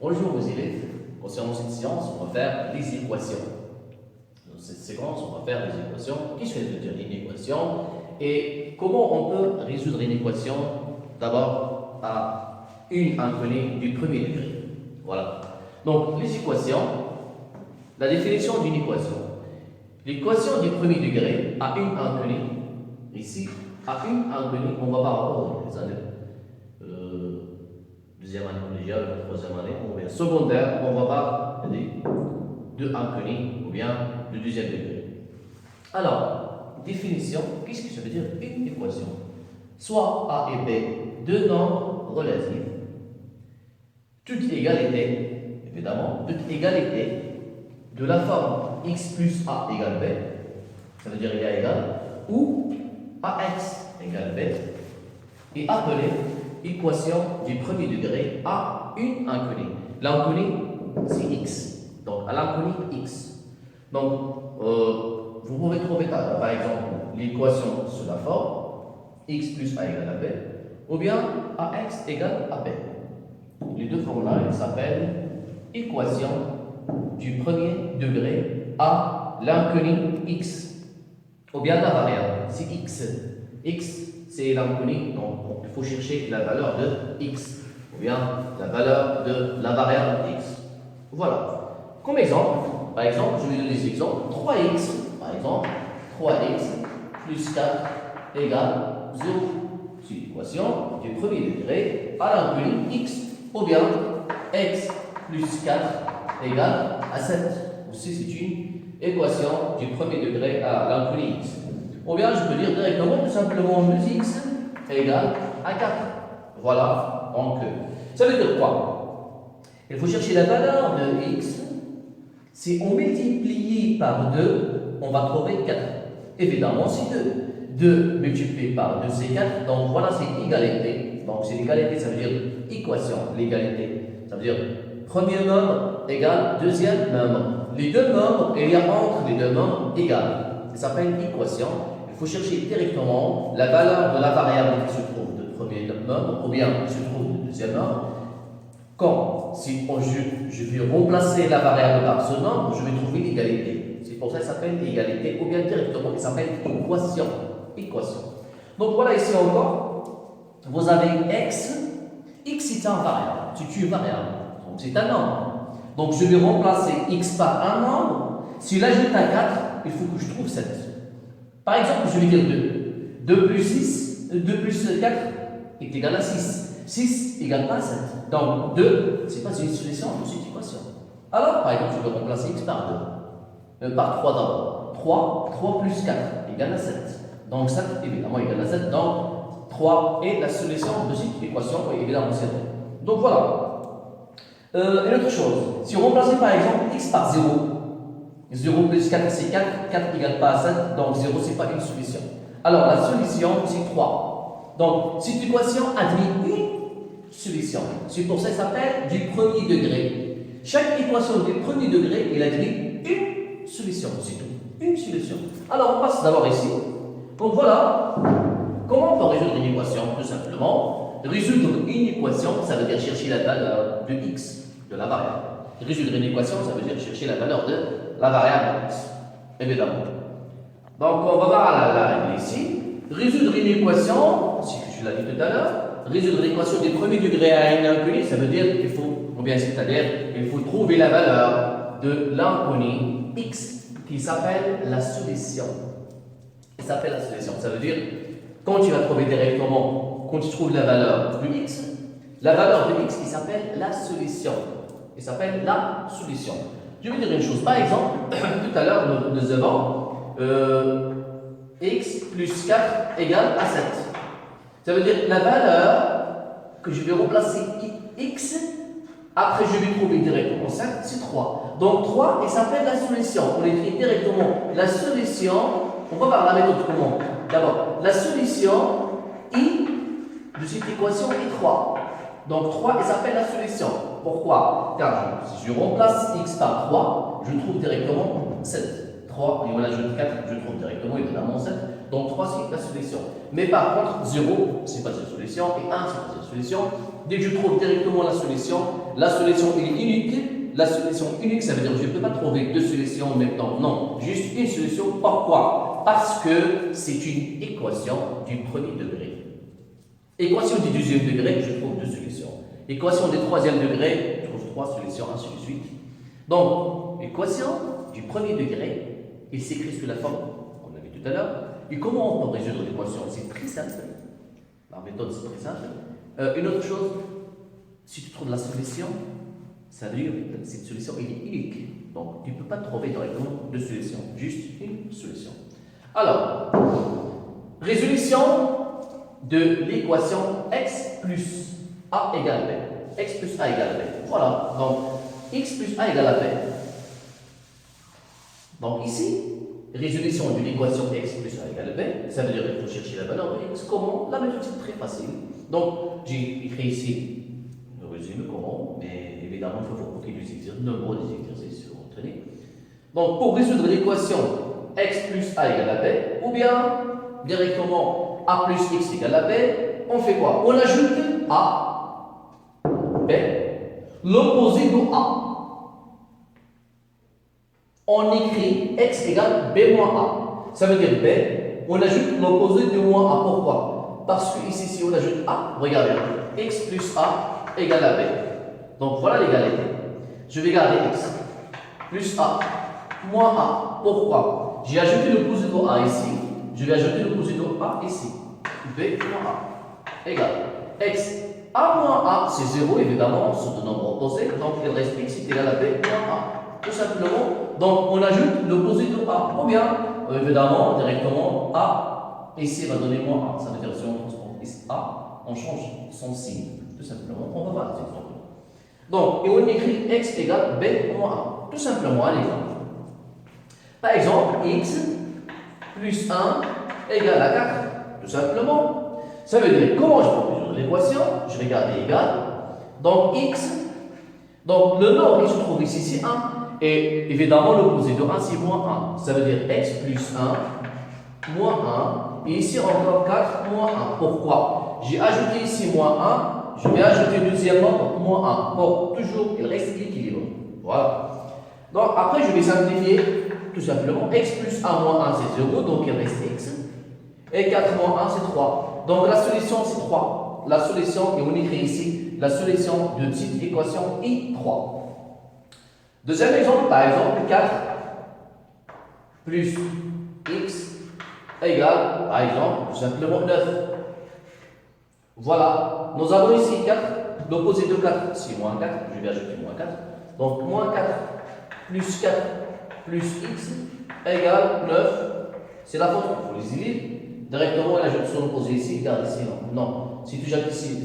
Bonjour aux élèves, concernant cette séance, on va faire les équations. Dans cette séquence, on va faire les équations. Qu'est-ce que veut dire une équation et comment on peut résoudre une équation d'abord à une inconnue du premier degré. Voilà. Donc, les équations, la définition d'une équation. L'équation du premier degré à une inconnue, ici, à une inconnue, on va pas avoir les années. Deuxième année collégiale, troisième année, ou bien secondaire, on va pas de inconnus ou bien de deuxième degré. Alors, définition, qu'est-ce que ça veut dire une équation? Soit A et B, deux nombres relatifs, toute égalité, évidemment, toute égalité de la forme x plus A égale B, ça veut dire il y a égal, ou AX égale B, et appelée équation du premier degré à une inconnue. L'inconnue, c'est x. Donc, à l'inconnu, x. Donc, vous pouvez trouver, par exemple, l'équation sous la forme x plus a égale à b, ou bien ax égale à b. Les deux formes-là, elles s'appellent équation du premier degré à l'inconnu x, ou bien la variable, c'est x. X, c'est l'inconnu, donc il faut chercher la valeur de x, ou bien la valeur de la variable x. Voilà. Comme exemple, par exemple, je vais donner des exemples. 3x, par exemple, 3x plus 4 égale 0. C'est l'équation du premier degré à l'inconnu x, ou bien x plus 4 égale à 7. Aussi, c'est une équation du premier degré à l'inconnu x. Ou bien, je peux dire directement, tout simplement, 2x égale à 4. Voilà. Donc, ça veut dire quoi? Il faut chercher la valeur de x. Si on multiplie par 2, on va trouver 4. Évidemment, c'est 2. 2 multiplié par 2, c'est 4. Donc, voilà, c'est égalité. Donc, c'est l'égalité, ça veut dire équation, l'égalité. Ça veut dire premier nombre égale deuxième nombre. Les deux nombres, il y a entre les deux nombres égales. Ça s'appelle équation. Il faut chercher directement la valeur de la variable qui se trouve de premier nombre ou bien qui se trouve de deuxième nombre. Quand si je vais remplacer la variable par ce nombre, je vais trouver l'égalité. C'est pour ça que ça s'appelle égalité ou bien directement, ça s'appelle équation. Équation. Donc voilà ici encore, vous avez x. X c'est un variable, c'est une variable, donc c'est un nombre. Donc je vais remplacer x par un nombre. Si j'ajoute un 4, il faut que je trouve 7. Par exemple, je vais dire 2. 2 plus 6, 2 plus 4 est égal à 6. 6 égale à 7. Donc 2, ce n'est pas une solution de cette équation. Alors, par exemple, je vais remplacer x par 2. Par 3 d'abord. 3 plus 4 égale à 7. Donc 7, évidemment, égale à 7. Donc 3 est la solution de cette équation, et évidemment, c'est 2. Donc voilà. Une autre chose, si on remplace par exemple x par 0, 0 plus 4 c'est 4, 4 égale pas à 7, donc 0 c'est pas une solution. Alors la solution c'est 3. Donc cette équation admet une solution. C'est pour ça qu'elle s'appelle du premier degré. Chaque équation du premier degré, elle admet une solution, c'est tout. Une solution. Alors on passe d'abord ici. Donc voilà, comment on peut résoudre une équation? Tout simplement, résoudre une équation, ça veut dire chercher la valeur de x, de la variable. Résoudre une équation, ça veut dire chercher la valeur de la variable x, évidemment. Donc on va voir la règle ici. Résoudre une équation, je l'ai dit tout à l'heure, résoudre l'équation du premier degré à une inconnue, ça veut dire qu'il faut, ou bien c'est-à-dire, il faut trouver la valeur de l'inconnu x qui s'appelle la solution. Qui s'appelle la solution. Ça veut dire, quand tu vas trouver directement, quand tu trouves la valeur de x, la valeur de x qui s'appelle la solution. Il s'appelle la solution. Je vais dire une chose. Par exemple, tout à l'heure, nous avons x plus 4 égale à 7. Ça veut dire la valeur que je vais remplacer x, après je vais trouver directement 7, c'est 3. Donc 3, il s'appelle la solution. On écrit directement la solution. On va voir la méthode comment. D'abord, la solution I de cette équation est 3. Donc 3, il s'appelle la solution. Pourquoi? Car si je remplace x par 3, je trouve directement 7. 3, et on ajoute 4, je trouve directement évidemment 7. Donc 3, c'est la solution. Mais par contre, 0, ce n'est pas une solution, et 1, ce n'est pas une solution. dès que je trouve directement la solution est unique. La solution unique, ça veut dire que je ne peux pas trouver deux solutions en même temps. Non, juste une solution. Pourquoi? Parce que c'est une équation du premier degré. Équation du deuxième degré, je trouve deux solutions. Équation du troisième degré, je trouve trois solutions, ainsi de suite. Donc, équation du premier degré, il s'écrit sous la forme, on l'a vu tout à l'heure. Et comment on peut résoudre l'équation? C'est très simple. La méthode, c'est très simple. Une autre chose, si tu trouves la solution, ça veut dire que cette solution est unique. Donc, tu ne peux pas trouver directement deux solutions, juste une solution. Alors, résolution de l'équation x plus a égale b. X plus a égale b. Voilà, donc x plus a égale à b. Donc ici, résolution de l'équation x plus a égale b, ça veut dire qu'il faut chercher la valeur de x. Comment? La méthode c'est très facile. Donc, j'ai écrit ici le résumé comment, mais évidemment, il faut compter de nombreux exercices sur entraîner. Donc, pour résoudre l'équation x plus a égale à b, ou bien directement a plus x égale à b, on fait quoi? On ajoute a, b, l'opposé de a. On écrit x égale b moins a. Ça veut dire b, on ajoute l'opposé de moins a. Pourquoi? Parce que ici, si on ajoute a, regardez, x plus a égale à b. Donc voilà l'égalité. Je vais garder x plus a moins a. Pourquoi? J'ai ajouté l'opposé de a ici. Je vais ajouter l'opposé de a ici. B moins a égale x a moins a, c'est 0 évidemment, c'est de nombre opposé. Donc il reste x est égal à b moins a. Tout simplement. Donc on ajoute l'opposé de a. Ou bien, évidemment, directement a ici va donner moins a. Ça veut dire si on transforme ici a, on change son signe. Tout simplement. On va voir des exemples. Donc, et on écrit x égale b moins a. Tout simplement, un exemple. Par exemple, x plus 1 égale à 4. Tout simplement. Ça veut dire, comment je peux résoudre l'équation? Je vais garder égal. Donc, x. Donc, le nombre qui se trouve ici, c'est 1. Et évidemment, l'opposé de 1, c'est moins 1. Ça veut dire x plus 1 moins 1. Et ici, encore 4 moins 1. Pourquoi? J'ai ajouté ici moins 1. Je vais ajouter deuxièmement moins 1 pour toujours il reste l'équilibre. Voilà. Donc après je vais simplifier tout simplement. X plus 1 moins 1 c'est 0, donc il reste x. Et 4 moins 1 c'est 3. Donc la solution c'est 3. La solution, et on écrit ici, la solution de cette équation est 3. Deuxième exemple, par exemple 4 plus x égale, par exemple, tout simplement 9. Voilà, nous avons ici 4, l'opposé de 4, c'est moins 4, je vais ajouter moins 4. Donc, moins 4 plus 4 plus x égale 9. C'est la faute, il faut les éliminer. Directement, on ajoute son opposé ici, regarde ici, non. Si tu ajoutes ici,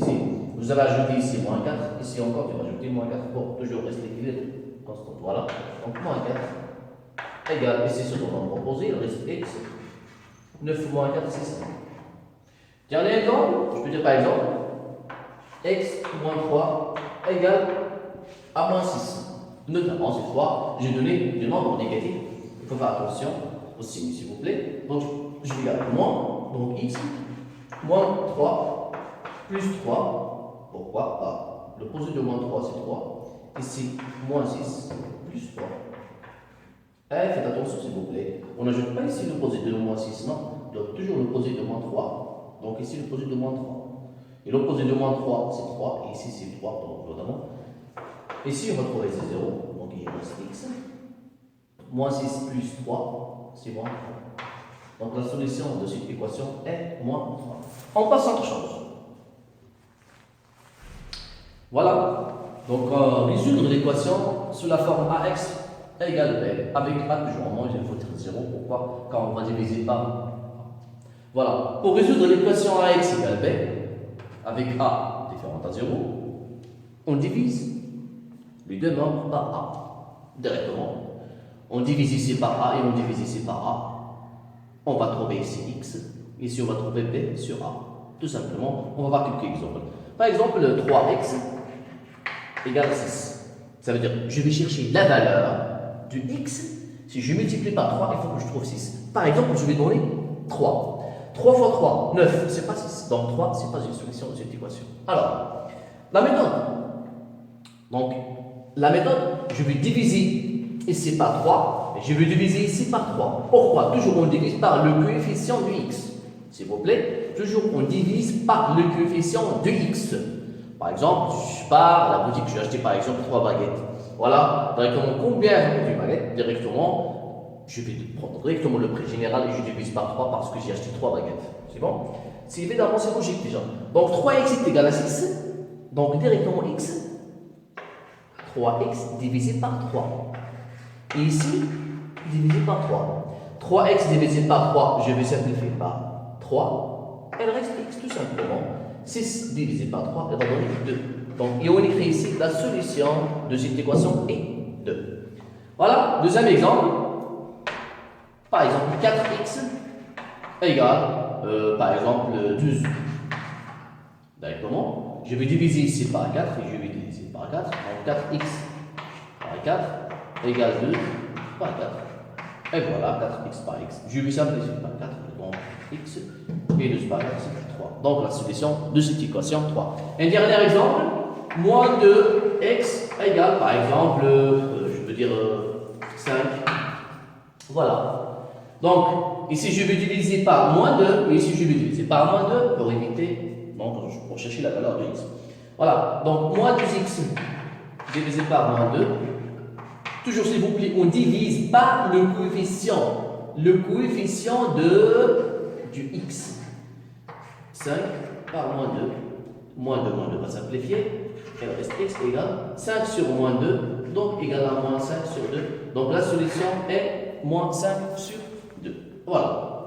vous avez ajouté ici moins 4, ici encore, tu vas ajouter moins 4 pour toujours rester l'équilibre constant. Voilà, donc moins 4 égale, ici sur ton nombre opposé, il reste x. 9 moins 4, c'est 5. Dernier exemple, je peux dire par exemple, x moins 3 égale à moins 6. Notamment, cette fois, j'ai donné du nombre négatif. Il faut faire attention au signe, s'il vous plaît. Donc, je vais garder moins, donc x moins 3 plus 3. Pourquoi pas? L'opposé de moins 3, c'est 3. Ici, moins 6 plus 3. Faites attention, s'il vous plaît. On n'ajoute pas ici l'opposé de moins 6, non. Donc, toujours l'opposé de moins 3. Donc ici, l'opposé de moins 3. Et l'opposé de moins 3, c'est 3. Et ici, c'est 3. Donc, notamment. Ici, on va trouver c'est 0. Donc, il reste x. Moins 6 plus 3, c'est moins 3. Donc, la solution de cette équation est moins 3. On passe à autre chose. Voilà. Donc, résoudre l'équation sous la forme ax égale b. Avec a toujours en moins, il faut dire 0. Pourquoi? Quand on va diviser par. Voilà. Pour résoudre l'équation ax égale b, avec a différent à 0, on divise les deux nombres par a. Directement. On divise ici par a et on divise ici par a. On va trouver ici x. Ici, on va trouver b sur a. Tout simplement, on va voir quelques exemples. Par exemple, 3x égale 6. Ça veut dire que je vais chercher la valeur de x. Si je multiplie par 3, il faut que je trouve 6. Par exemple, je vais donner 3. 3 fois 3, 9, c'est pas 6. Donc 3, c'est pas une solution de cette équation. Alors, La méthode. Donc, la méthode, je vais diviser ici par 3, et je vais diviser ici par 3. Pourquoi? Toujours on divise par le coefficient du x. S'il vous plaît, toujours on divise par le coefficient de x. Par exemple, je pars à la boutique, je vais acheter par exemple 3 baguettes. Voilà, directement combien j'ai de baguettes? Directement, je vais prendre directement le prix général et je divise par 3 parce que j'ai acheté 3 baguettes. C'est bon? C'est évidemment, c'est logique déjà. Donc 3x est égal à 6. Donc directement x, 3x divisé par 3. Et ici, divisé par 3. 3x divisé par 3, je vais simplifier par 3. Elle reste x tout simplement. 6 divisé par 3, elle va donner 2. Donc, et on écrit ici la solution de cette équation est 2. Voilà, deuxième exemple. Par exemple, 4x égale, par exemple, 12. Directement, je vais diviser ici par 4 et je vais diviser par 4. Donc, 4x par 4 égale 2 par 4. Et voilà, 4x par x. Je vais simplifier par 4. Donc, x et 2 par 4, c'est 3. Donc, la solution de cette équation, 3. Un dernier exemple. Moins 2x égale, par exemple, je veux dire 5. Voilà. Donc, ici, je vais diviser par moins 2, et ici, je vais diviser par moins 2 pour éviter, donc, pour chercher la valeur de x. Voilà. Donc, moins 2x divisé par moins 2. Toujours, s'il vous plaît, on divise par le coefficient du x. 5 par moins 2. Moins 2 va simplifier. Il reste x égale 5 sur moins 2, donc égal à moins 5 sur 2. Donc la solution est moins 5 sur 2. Voilà.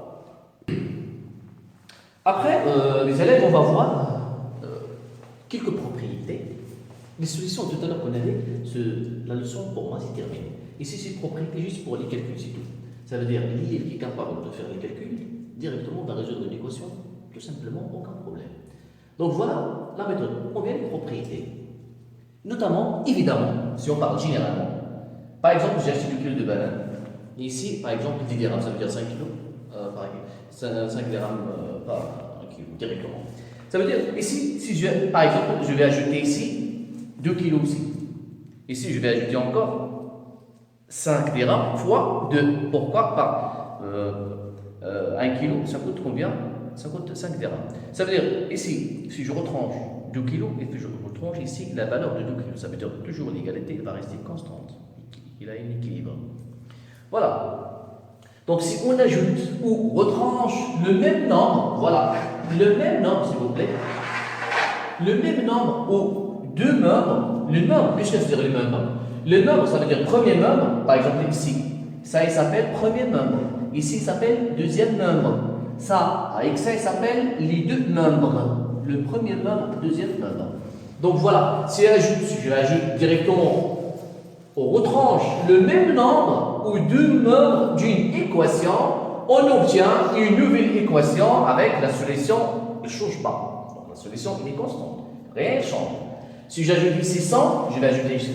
Après, les élèves, on va voir quelques propriétés. Les solutions tout à l'heure qu'on avait, la leçon pour moi c'est terminé. Ici, c'est propriété juste pour les calculs, c'est tout. Ça veut dire l'élève qui est capable de faire les calculs directement va résoudre une équation, tout simplement, aucun problème. Donc voilà la méthode. Combien de propriétés? Notamment, évidemment, si on parle généralement. Par exemple, j'ai acheté 2 kg de bananes. Ici, par exemple, 10 dirhams, ça veut dire 5 kg. 5 dirhams par 1 kg, directement. Ça veut dire, ici, si par exemple, je vais ajouter ici 2 kg aussi. Ici, je vais ajouter encore 5 dirhams fois 2. Pourquoi? Par 1 kg, ça coûte combien? Ça coûte 5 dirhams. Ça veut dire, ici, si je retranche 2 kg et que je retranche ici la valeur de 2 kg, ça veut dire que toujours l'égalité va rester constante. Il a un équilibre. Voilà. Donc, si on ajoute ou retranche le même nombre, voilà, le même nombre, s'il vous plaît, le même nombre ou deux membres, le nombre, qu'est-ce que ça veut dire le même nombre? Le nombre, ça veut dire premier membre, par exemple ici, ça il s'appelle premier membre, ici il s'appelle deuxième membre. Ça, avec ça, il s'appelle les deux membres. Le premier membre, le deuxième membre. Donc voilà, si je ajoute directement, on retranche le même nombre ou deux membres d'une équation, on obtient une nouvelle équation avec la solution, elle ne change pas. Donc la solution, elle est constante. Rien ne change. Si j'ajoute ici 100, je vais ajouter ici 100.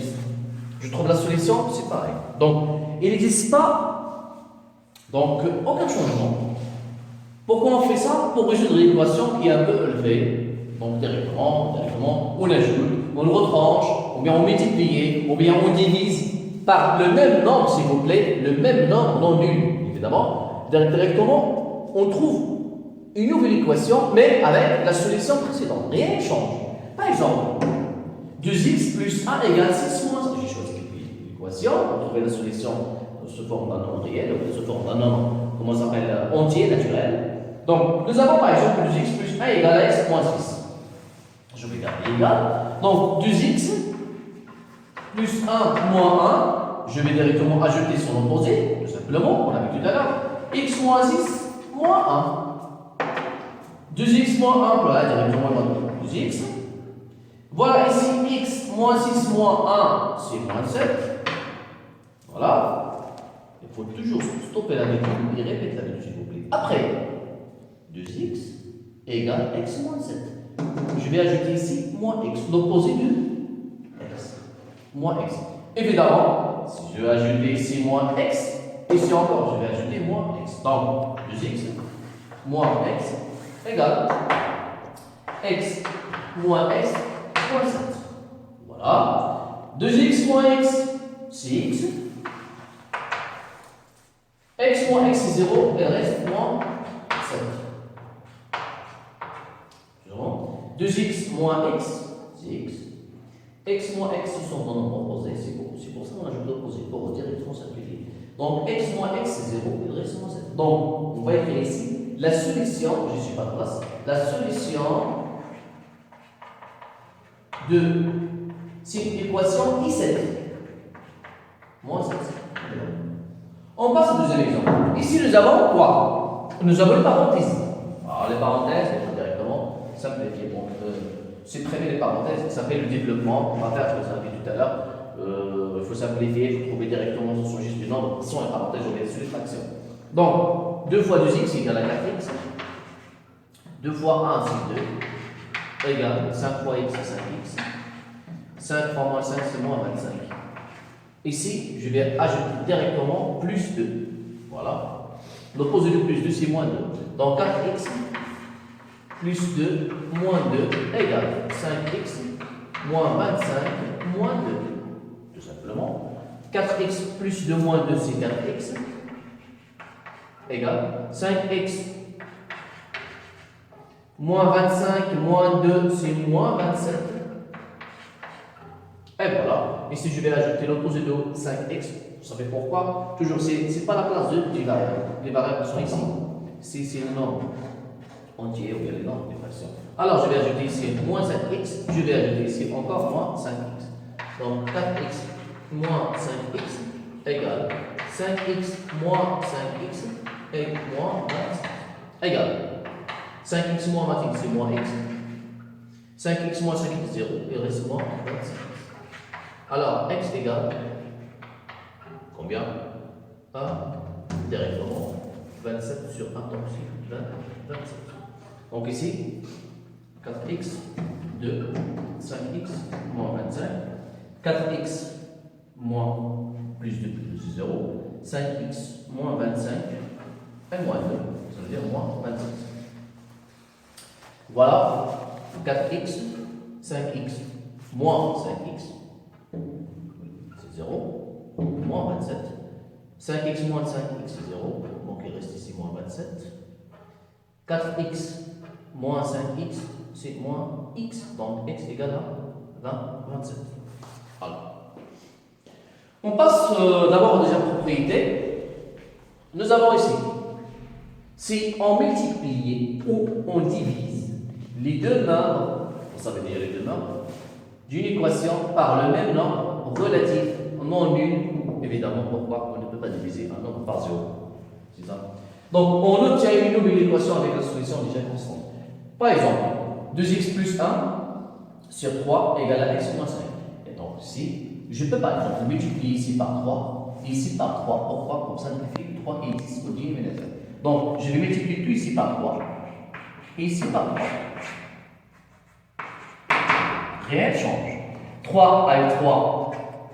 Je trouve la solution, c'est pareil. Donc, il n'existe pas, donc, aucun changement. Pourquoi on fait ça? Pour résoudre l'équation qui est un peu élevée. Donc directement, on ajoute, on retranche, ou bien on multiplie, ou bien on divise par le même nombre, s'il vous plaît, le même nombre non nul, évidemment. Directement, on trouve une nouvelle équation, mais avec la solution précédente. Rien ne change. Par exemple, 2x plus 1 égale 6 moins 1. J'ai choisi l'équation pour trouver la solution sous forme d'un nombre réel, ou sous forme d'un nombre, comment ça s'appelle, entier, naturel. Donc, nous avons par exemple 2x plus 1 égale à x moins 6. Je vais garder égal. Donc, 2x plus 1 moins 1, je vais directement ajouter son opposé, tout simplement, on a vu tout à l'heure. X moins 6 moins 1. 2x moins 1, voilà, directement, on va 2x. Voilà ici, x moins 6 moins 1, c'est moins 7. Voilà. Il faut toujours stopper la méthode et répéter la méthode, s'il vous plaît. Après, 2x égale x moins 7. Je vais ajouter ici moins x, l'opposé de x. Moins x. Évidemment, si je vais ajouter ici moins x, ici encore, je vais ajouter moins x. Donc, 2x moins x égale x moins x moins 7. Voilà. 2x moins x, c'est x. X moins x, c'est 0, et reste moins 7. 2x moins x, c'est x. X moins x, ce sont des nombres opposés, c'est pour ça qu'on ajoute l'opposé, pour directement simplifier. Donc x moins x, c'est 0, il reste moins 7. Donc, on va écrire ici la solution, je ne suis pas de place, la solution de cette équation I7. Moins 7. On passe au deuxième exemple. Ici, nous avons quoi? Nous avons les parenthèses. Alors, les parenthèses, on peut directement simplifier. Bon, c'est très bien les parenthèses, ça s'appelle le développement. On va faire ce que ça a dit tout à l'heure. Il faut simplifier, il faut trouver directement son registre du nombre sans les parenthèses, on met sur les fractions. Donc, 2 fois 2x égale à 4x. 2 fois 1, c'est 2. Égale 5 fois x, c'est 5x. 5 fois moins 5, c'est moins 25. Ici, je vais ajouter directement plus 2. Voilà. L'opposé de plus 2, c'est moins 2. Donc 4x plus 2 moins 2 égale 5x moins 25 moins 2. Tout simplement. 4x plus 2 moins 2, c'est 4x. Égale 5x moins 25 moins 2, c'est moins 27. Et voilà. Ici, je vais ajouter l'opposé de 5x. Vous savez pourquoi? Toujours, ce n'est pas la place des variables. Les variables sont ici. C'est le nombre entier ou bien le nombre des fractions. Alors, je vais ajouter ici moins 5x. Je vais ajouter ici encore moins 5x. Donc, 4x moins 5x égale 5x moins 5x et moins 25 égale 5x moins 25, c'est moins x. 5x moins 5x, 0, il reste moins 25. Alors, x égale combien? 1, directement, 27 sur 1, donc c'est 27. Donc ici, 4x, 2, 5x, moins 25. 4x, moins plus de plus 0. 5x, moins 25, et moins 2, ça veut dire moins 26. Voilà, 4x, 5x, moins 5x, c'est 0, moins 27. 5x moins 5x, c'est 0, donc il reste ici moins 27. 4x moins 5x, c'est moins x, donc x égale à 27. Alors, on passe d'abord aux deuxième propriété. Nous avons ici, si on multiplie ou on divise les deux nombres, ça veut dire les deux nombres, d'une équation par le même nombre relatif non nul, évidemment, pourquoi on ne peut pas diviser un nombre par 0. C'est ça. Donc, on obtient une nouvelle équation avec la solution déjà constante. Par exemple, 2x plus 1 sur 3 égale à x moins 5. Et donc, ici, je peux par exemple multiplier ici par 3, ici par 3. Pourquoi? Pour simplifier 3 qui existe au dénominateur. Donc, je vais multiplier tout ici par 3 et ici par 3. Rien ne change. 3 avec 3,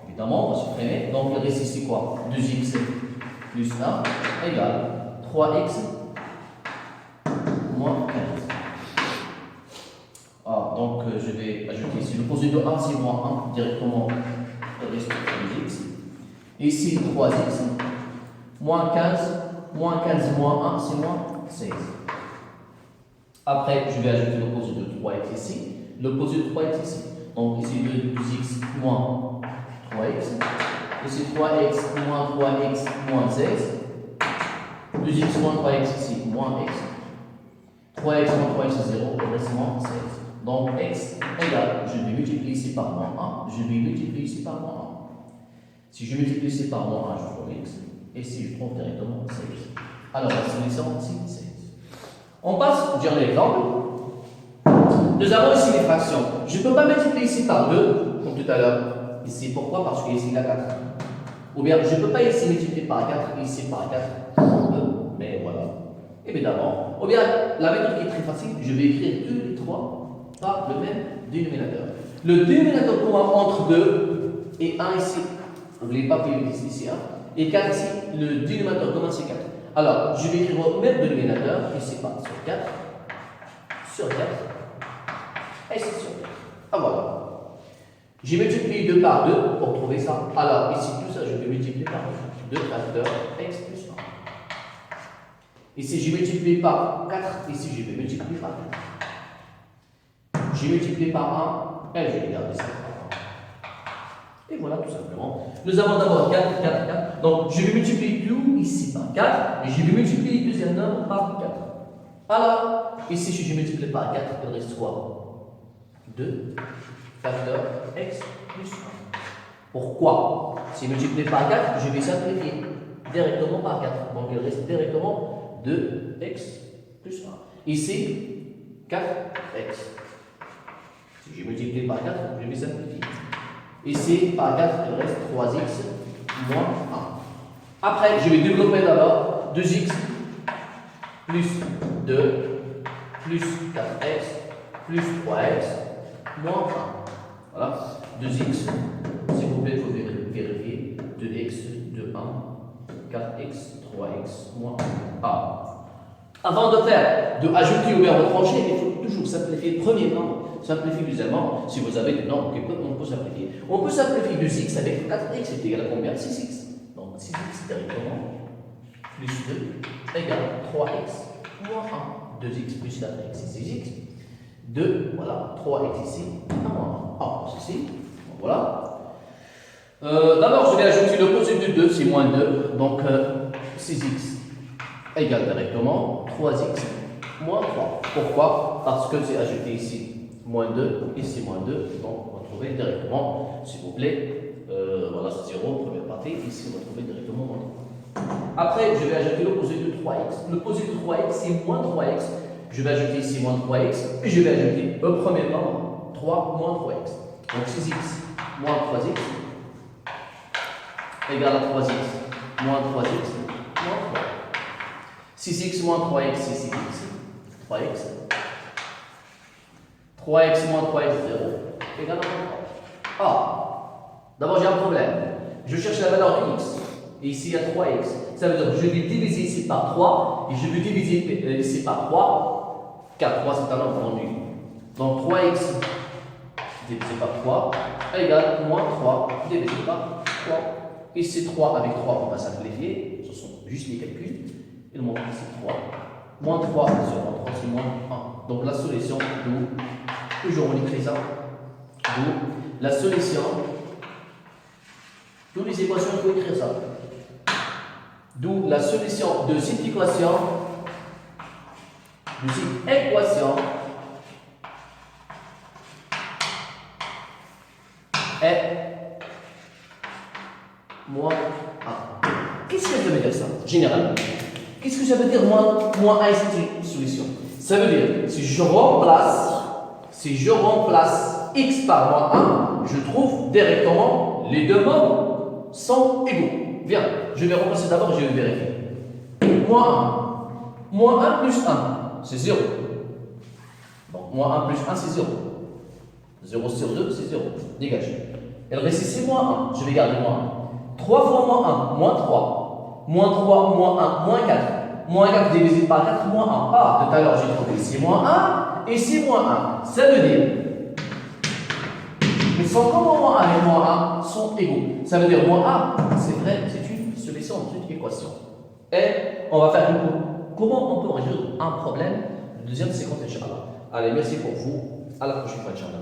évidemment, on va supprimer. Donc, il reste ici quoi? 2x plus 1 égale 3x moins 15. Ah, donc, je vais ajouter ici l'opposé de 1, c'est moins 1, directement, il reste 2x. Ici, 3x moins 15 moins 1, c'est moins 16. Après, je vais ajouter l'opposé de 3x ici, l'opposé de 3x ici. Donc ici 2x moins 3x, ici 3x moins 3x moins 16, 2x moins 3x ici moins x, 3x moins 3x c'est 0, il reste moins 16. Donc x égale, je vais multiplier ici par moins 1, je vais multiplier ici par moins 1. Si je multiplie ici par moins 1, je trouve x, et si je trouve directement 16. Alors la solution c'est 16. On passe au dernier exemple. Nous avons ici les fractions. Je ne peux pas multiplier ici par 2, comme tout à l'heure. Ici, pourquoi? Parce qu'ici, il y a 4. Ou bien, je ne peux pas ici multiplier par 4, ici par 4. Mais voilà. Évidemment. Ou bien, la méthode qui est très facile, je vais écrire tous les 3 par le même dénominateur. Le dénominateur commun entre 2 et 1 ici. N'oubliez pas qu'il existe ici 1. Et 4 ici, le dénominateur commun c'est 4. Alors, je vais écrire le même dénominateur, ici par sur 4, sur 4. Et c'est sûr. Ah voilà. J'ai multiplié 2 par 2 pour trouver ça. Alors, ici, tout ça, je vais multiplier par 2 facteurs x plus 1. Ici, j'ai multiplié par 4. Ici, je vais multiplier par 4. J'ai multiplié par 1. Et je vais garder ça par 1. Et voilà, tout simplement. Nous avons d'abord 4, 4, 4. Donc, je vais multiplier tout ici par 4. Et je vais multiplier le deuxième nombre par 4. Alors, ici, si je multiplie par 4, il reste quoi? 2 facteur x plus 1. Pourquoi? Si multiplié par 4, je vais simplifier directement par 4. Donc, il reste directement 2x plus 1. Ici, 4x. Si je multiplie par 4, je vais simplifier. Ici, par 4, il reste 3x moins 1. Après, je vais développer d'abord 2x plus 2 plus 4x plus 3x moins 1. Voilà. 2x, s'il vous plaît, il faut vérifier. 2x, 2, 1, 4x, 3x moins 1. Avant de faire, de ajouter ou bien retrancher, il faut toujours simplifier le premier nombre. Simplifier le deuxième nombre. Si vous avez des nombres on peut simplifier. On peut simplifier 2x avec 4x, c'est égal à combien? 6x. Donc 6x directement, plus 2 égale 3x moins 1. 2x plus 4x, c'est 6x. 2, voilà, 3x ici, 1 moins 1. Ceci, voilà. D'abord, je vais ajouter l'opposé de 2, c'est moins 2. Donc 6x égale directement 3x moins 3. Pourquoi? Parce que c'est ajouté ici moins 2, ici moins 2. Donc on va trouver directement, s'il vous plaît, voilà, c'est 0, première partie. Ici, on va trouver directement moins 3. Après, je vais ajouter l'opposé de 3x. L'opposé de 3x, c'est moins 3x. Je vais ajouter ici moins 3x. Et je vais ajouter le premier nombre, 3 moins 3x. Donc 6x moins 3x égale à 3x moins 3x moins 3. 6x moins 3x, c'est 6x. 3x. 3x moins 3x, 0. Égale à 3. Ah, d'abord j'ai un problème. Je cherche la valeur de x. Et ici il y a 3x. Ça veut dire que je vais diviser ici par 3. Et je vais diviser ici par 3. Car 3 c'est un nombre nul. Donc 3x divisé par 3 égale moins 3 divisé par 3. Ici 3 avec 3, on va simplifier. Ce sont juste les calculs. Il manque ici 3. Moins 3 sur moins 3, c'est moins 1. Donc la solution, d'où, toujours on écrit ça, d'où la solution, toutes les équations, il faut écrire ça. D'où la solution de cette équation, est moins 1. Qu'est-ce que ça veut dire ça, généralement? Qu'est-ce que ça veut dire moins 1 c'est une solution? Ça veut dire, si je remplace x par moins 1, je trouve directement les deux nombres sont égaux. Viens, je vais remplacer d'abord et je vais vérifier. Moins 1. Moins 1 plus 1, c'est 0. Donc, moins 1 plus 1, c'est 0. 0 sur 2, c'est 0. Dégage. Et le reste ici, moins 1. Je vais garder moins 1. 3 fois moins 1, moins 3. Moins 3, moins 1, moins 4. Moins 4 divisé par 4, moins 1. Ah, tout à l'heure, j'ai trouvé ici moins 1, ici moins 1. Ça veut dire, ils sont comment moins 1 et moins 1 sont égaux. Ça veut dire moins 1, c'est vrai, c'est une solution de cette équation. Et on va faire du coup, comment on peut résoudre un problème. Le deuxième séquence, Inch'Allah. Allez, merci pour vous. À la prochaine fois, Inch'Allah.